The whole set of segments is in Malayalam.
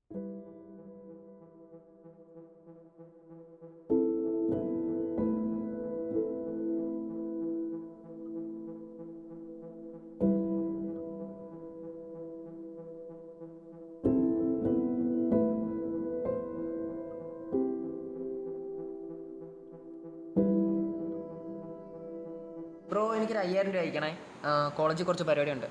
ബ്രോ എനിക്കൊരു 5000 രൂപ അയക്കണേ. കോളേജിൽ കുറച്ച് പരിപാടിയുണ്ട്.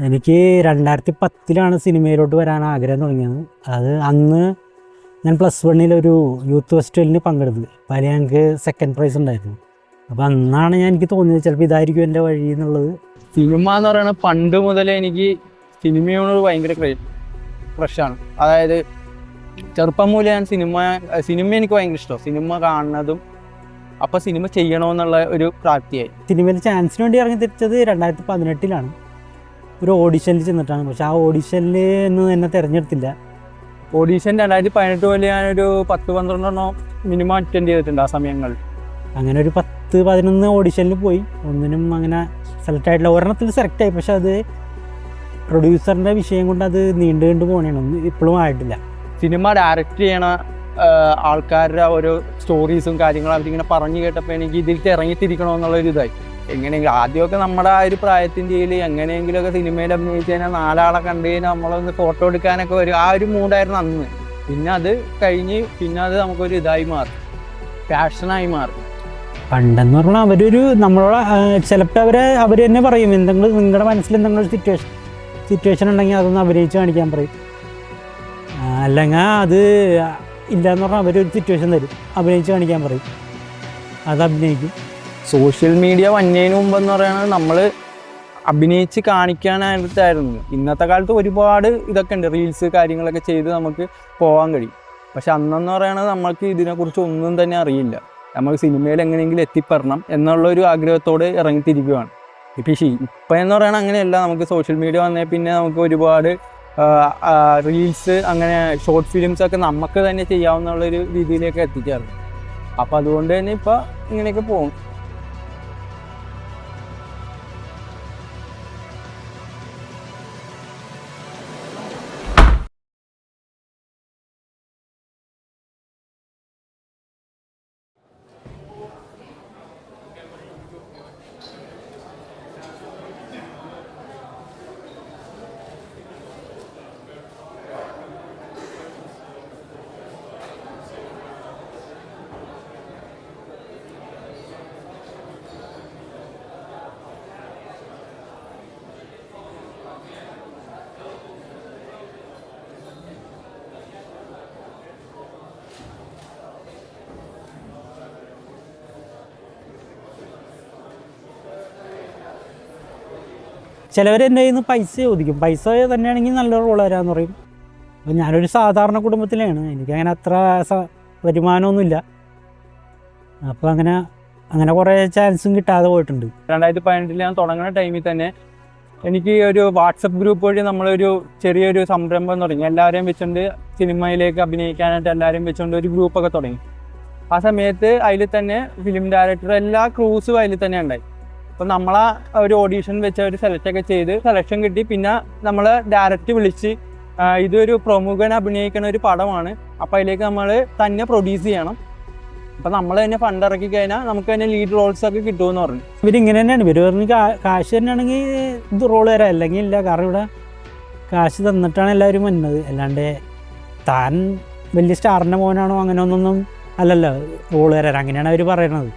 എനിക്ക് 2010 സിനിമയിലോട്ട് വരാൻ ആഗ്രഹം തുടങ്ങിയത്. അത് അന്ന് ഞാൻ +1 ഒരു യൂത്ത് ഫെസ്റ്റിവലിന് പങ്കെടുത്തത്. അപ്പോൾ അതിൽ ഞങ്ങൾക്ക് സെക്കൻഡ് പ്രൈസ് ഉണ്ടായിരുന്നു. അപ്പോൾ അന്നാണ് എനിക്ക് തോന്നിയത് ചിലപ്പോൾ ഇതായിരിക്കും എൻ്റെ വഴി എന്നുള്ളത്. സിനിമ എന്ന് പറയുന്നത് പണ്ട് മുതലേ എനിക്ക് സിനിമയോട് ഭയങ്കര ക്രഷാണ്. അതായത് ചെറുപ്പം മുതലേ ഞാൻ സിനിമ എനിക്ക് ഭയങ്കര ഇഷ്ടമാണ്. സിനിമ കാണുന്നതും അപ്പോൾ സിനിമ ചെയ്യണമെന്നുള്ള ഒരു പ്രാപ്തിയായി. സിനിമയിൽ ചാൻസിന് വേണ്ടി ഇറങ്ങി തിരിച്ചത് 2018 ഒരു ഓഡിഷനിൽ ചെന്നിട്ടാണ്. പക്ഷെ ആ ഓഡിഷനിൽ ഒന്നും എന്നെ തിരഞ്ഞെടുത്തില്ല. ഓഡീഷൻ 2018 പോലെ ഞാനൊരു 10-12 മിനിമം അറ്റൻഡ് ചെയ്തിട്ടുണ്ട് ആ സമയങ്ങളിൽ. അങ്ങനെ ഒരു 10-11 ഓഡിഷനിൽ പോയി. ഒന്നിനും അങ്ങനെ സെലക്ട് ആയിട്ടില്ല. ഒരെണ്ണത്തിൽ സെലക്ട് ആയി, പക്ഷെ അത് പ്രൊഡ്യൂസറിൻ്റെ വിഷയം കൊണ്ട് അത് നീണ്ടു പോകണേണ്. ഒന്നും ഇപ്പോഴും ആയിട്ടില്ല. സിനിമ ഡയറക്റ്റ് ചെയ്യണ ആൾക്കാരുടെ ഓരോ സ്റ്റോറീസും കാര്യങ്ങളും അവരിങ്ങനെ പറഞ്ഞു കേട്ടപ്പോൾ എനിക്ക് ഇതിലേക്ക് ഇറങ്ങിത്തിരിക്കണമെന്നുള്ളൊരു ഇതായി. എങ്ങനെയെങ്കിലും ആദ്യമൊക്കെ നമ്മുടെ ആ ഒരു പ്രായത്തിൻ്റെ കയ്യിൽ എങ്ങനെയെങ്കിലുമൊക്കെ സിനിമയിൽ അഭിനയിച്ച് കഴിഞ്ഞാൽ 4 ആളെ കണ്ടു കഴിഞ്ഞാൽ നമ്മളൊന്ന് ഫോട്ടോ എടുക്കാനൊക്കെ വരും. ആ ഒരു മൂഡായിരുന്നു അന്ന്. പിന്നെ അത് കഴിഞ്ഞ് പിന്നെ അത് നമുക്കൊരു ഇതായി മാറി, പാഷനായി മാറി. പണ്ടെന്ന് പറഞ്ഞാൽ അവരൊരു നമ്മളോട് ചിലപ്പോൾ അവർ തന്നെ പറയും, എന്തെങ്കിലും നിങ്ങളുടെ മനസ്സിൽ എന്തെങ്കിലും സിറ്റുവേഷൻ ഉണ്ടെങ്കിൽ അതൊന്ന് അഭിനയിച്ച് കാണിക്കാൻ പറയും. അല്ലെങ്കിൽ അത് ഇല്ലയെന്ന് പറഞ്ഞാൽ അവരൊരു സിറ്റുവേഷൻ തരും, അഭിനയിച്ച് കാണിക്കാൻ പറയും, അത് അഭിനയിക്കും. സോഷ്യൽ മീഡിയ വന്നതിന് മുമ്പെന്ന് പറയുന്നത് നമ്മൾ അഭിനയിച്ച് കാണിക്കാനായിട്ടായിരുന്നു. ഇന്നത്തെ കാലത്ത് ഒരുപാട് ഇതൊക്കെ ഉണ്ട്, റീൽസ് കാര്യങ്ങളൊക്കെ ചെയ്ത് നമുക്ക് പോകാൻ കഴിയും. പക്ഷെ അന്നെന്ന് പറയുന്നത് നമ്മൾക്ക് ഇതിനെക്കുറിച്ച് ഒന്നും തന്നെ അറിയില്ല. നമുക്ക് സിനിമയിൽ എങ്ങനെയെങ്കിലും എത്തിപ്പെടണം എന്നുള്ളൊരു ആഗ്രഹത്തോടെ ഇറങ്ങിത്തിരിക്കുകയാണ്. ഇപ്പം എന്ന് പറയുന്നത് അങ്ങനെയല്ല. നമുക്ക് സോഷ്യൽ മീഡിയ വന്നേ പിന്നെ നമുക്ക് ഒരുപാട് റീൽസ് അങ്ങനെ ഷോർട്ട് ഫിലിംസൊക്കെ നമുക്ക് തന്നെ ചെയ്യാവുന്നുള്ളൊരു രീതിയിലേക്ക് എത്തിക്കാറുണ്ട്. അപ്പോൾ അതുകൊണ്ട് തന്നെ ഇപ്പം ഇങ്ങനെയൊക്കെ പോകും. ചിലവർ എൻ്റെ കയ്യിൽ നിന്ന് പൈസ ചോദിക്കും. പൈസ തന്നെയാണെങ്കിൽ നല്ല റോൾ തരാമെന്ന് പറയും. അപ്പോൾ ഞാനൊരു സാധാരണ കുടുംബത്തിലാണ്, എനിക്കങ്ങനെ അത്ര വരുമാനമൊന്നുമില്ല. അപ്പോൾ അങ്ങനെ കുറേ ചാൻസും കിട്ടാതെ പോയിട്ടുണ്ട്. 2018 ഞാൻ തുടങ്ങുന്ന ടൈമിൽ തന്നെ എനിക്ക് ഒരു വാട്സപ്പ് ഗ്രൂപ്പ് വഴി നമ്മളൊരു ചെറിയൊരു സംരംഭം തുടങ്ങി. എല്ലാവരെയും വെച്ചുകൊണ്ട് സിനിമയിലേക്ക് അഭിനയിക്കാനായിട്ട് എല്ലാവരെയും വെച്ചുകൊണ്ട് ഒരു ഗ്രൂപ്പൊക്കെ തുടങ്ങി. ആ സമയത്ത് അതിൽ തന്നെ ഫിലിം ഡയറക്ടർ എല്ലാ ക്രൂസും അതിൽ തന്നെ ഉണ്ടായി. അപ്പോൾ നമ്മളെ ഒരു ഓഡീഷൻ വെച്ച് അവർ സെലക്റ്റൊക്കെ ചെയ്ത് സെലക്ഷൻ കിട്ടി. പിന്നെ നമ്മൾ ഡയറക്റ്റ് വിളിച്ച് ഇതൊരു പ്രമുഖൻ അഭിനയിക്കുന്ന ഒരു പടമാണ്, അപ്പോൾ അതിലേക്ക് നമ്മൾ തന്നെ പ്രൊഡ്യൂസ് ചെയ്യണം. അപ്പോൾ നമ്മൾ തന്നെ ഫണ്ട് ഇറക്കി കഴിഞ്ഞാൽ നമുക്ക് തന്നെ ലീഡ് റോൾസൊക്കെ കിട്ടുമെന്ന് പറഞ്ഞു. ഇവരിങ്ങനെ തന്നെയാണ്, ഇവർ പറഞ്ഞ് കാശ് തന്നെയാണെങ്കിൽ ഇത് റോൾ തരാം, അല്ലെങ്കിൽ ഇല്ല. കാരണം ഇവിടെ കാശ് തന്നിട്ടാണ് എല്ലാവരും വന്നത്, അല്ലാണ്ട് താൻ വലിയ സ്റ്റാറിൻ്റെ മോനാണോ അങ്ങനെ ഒന്നൊന്നും അല്ലല്ലോ റോൾ തരാൻ, അങ്ങനെയാണ് അവർ പറയണത്.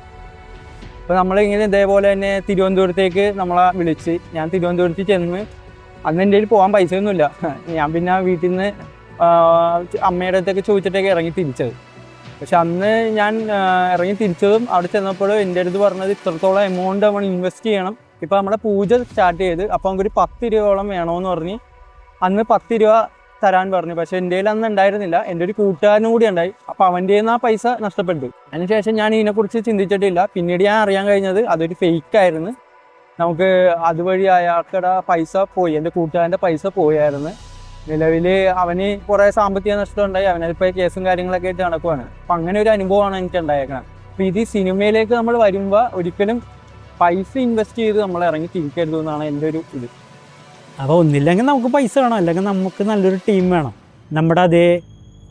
അപ്പോൾ നമ്മളിങ്ങനെ ഇതേപോലെ തന്നെ തിരുവനന്തപുരത്തേക്ക് നമ്മളെ വിളിച്ച് ഞാൻ തിരുവനന്തപുരത്ത് ചെന്ന് അന്ന് എൻ്റെ കയ്യിൽ പോകാൻ പൈസയൊന്നുമില്ല. ഞാൻ പിന്നെ വീട്ടിൽ നിന്ന് അമ്മയുടെ അടുത്തൊക്കെ ചോദിച്ചിട്ടൊക്കെ ഇറങ്ങി തിരിച്ചത്. പക്ഷെ അന്ന് ഞാൻ ഇറങ്ങി തിരിച്ചതും അവിടെ ചെന്നപ്പോൾ എൻ്റെ അടുത്ത് പറഞ്ഞത് ഇത്രത്തോളം എമൗണ്ട് നമ്മൾ ഇൻവെസ്റ്റ് ചെയ്യണം. ഇപ്പോൾ നമ്മുടെ പൂജ സ്റ്റാർട്ട് ചെയ്ത് അപ്പോൾ നമുക്കൊരു 10 രൂപയോളം വേണമെന്ന് പറഞ്ഞ് അന്ന് 10 രൂപ തരാൻ പറഞ്ഞു. പക്ഷെ എൻ്റെ കയ്യിൽ അന്ന് ഉണ്ടായിരുന്നില്ല, എൻ്റെ ഒരു കൂട്ടുകാരനും കൂടി ഉണ്ടായി. അപ്പോൾ അവൻ്റെ കയ്യിൽ നിന്ന് ആ പൈസ നഷ്ടപ്പെട്ടു. അതിനുശേഷം ഞാൻ ഇതിനെക്കുറിച്ച് ചിന്തിച്ചിട്ടില്ല. പിന്നീട് ഞാൻ അറിയാൻ കഴിഞ്ഞത് അതൊരു ഫേക്കായിരുന്നു. നമുക്ക് അതുവഴി അയാൾക്കടെ പൈസ പോയി, എൻ്റെ കൂട്ടുകാരൻ്റെ പൈസ പോയായിരുന്നു. നിലവിൽ അവന് കുറേ സാമ്പത്തിക നഷ്ടം ഉണ്ടായി, അവനിപ്പോൾ കേസും കാര്യങ്ങളൊക്കെ ആയിട്ട് നടക്കുവാണ്. അപ്പം അങ്ങനെ ഒരു അനുഭവമാണ് എനിക്ക് ഉണ്ടായേക്കണം. അപ്പോൾ ഇത് സിനിമയിലേക്ക് നമ്മൾ വരുമ്പോൾ ഒരിക്കലും പൈസ ഇൻവെസ്റ്റ് ചെയ്ത് നമ്മൾ ഇറങ്ങി തിരിക്കരുത് എന്നാണ് എൻ്റെ ഒരു ഇത്. അപ്പോൾ ഒന്നില്ലെങ്കിൽ നമുക്ക് പൈസ വേണം, അല്ലെങ്കിൽ നമുക്ക് നല്ലൊരു ടീം വേണം, നമ്മുടെ അതേ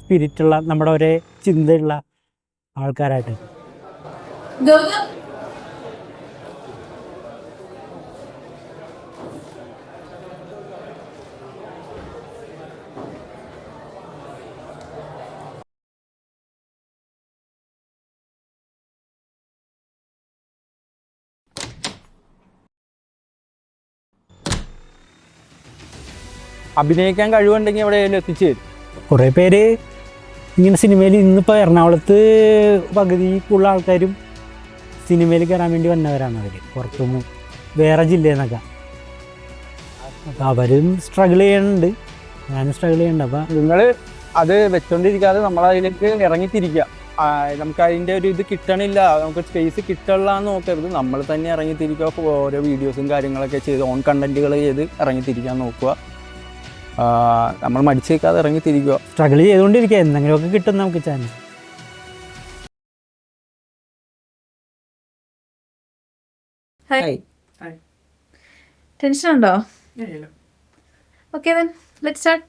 സ്പിരിറ്റുള്ള, നമ്മുടെ ഒരേ ചിന്തയുള്ള ആൾക്കാരായിട്ട്. അഭിനയിക്കാൻ കഴിവുണ്ടെങ്കിൽ എവിടെയെങ്കിലും എത്തിച്ചേരും. കുറേ പേര് ഇങ്ങനെ സിനിമയിൽ ഇന്നിപ്പോൾ എറണാകുളത്ത് പകുതി കൂടുതൽ ആൾക്കാരും സിനിമയിൽ കയറാൻ വേണ്ടി വന്നവരാണ്. അവർ പുറത്തുനിന്ന് വേറെ ജില്ലയിൽ നിന്നൊക്കെ. അപ്പോൾ അവരും സ്ട്രഗിൾ ചെയ്യുന്നുണ്ട്, ഞാനും സ്ട്രഗിൾ ചെയ്യുന്നുണ്ട്. അപ്പോൾ നിങ്ങൾ അത് വെച്ചോണ്ടിരിക്കാതെ നമ്മളതിലേക്ക് ഇറങ്ങിത്തിരിക്കുക. നമുക്ക് അതിൻ്റെ ഒരു ഇത് കിട്ടണില്ല, നമുക്ക് സ്പേസ് കിട്ടണില്ല എന്ന് നോക്കരുത്. നമ്മൾ തന്നെ ഇറങ്ങിത്തിരിക്കുക, ഓരോ വീഡിയോസും കാര്യങ്ങളൊക്കെ ചെയ്ത് ഓൺ കണ്ടന്റുകൾ ചെയ്ത് ഇറങ്ങിത്തിരിക്കാൻ നോക്കുക. നമ്മൾ മടിച്ചേക്കാതെ ഇറങ്ങിത്തിരിക്കുക, സ്ട്രഗിൾ ചെയ്തുകൊണ്ടിരിക്കുക, എന്തെങ്കിലുമൊക്കെ കിട്ടും നമുക്ക് ചാൻസ്. ടെൻഷൻ ഉണ്ടോ? Okay then let's start.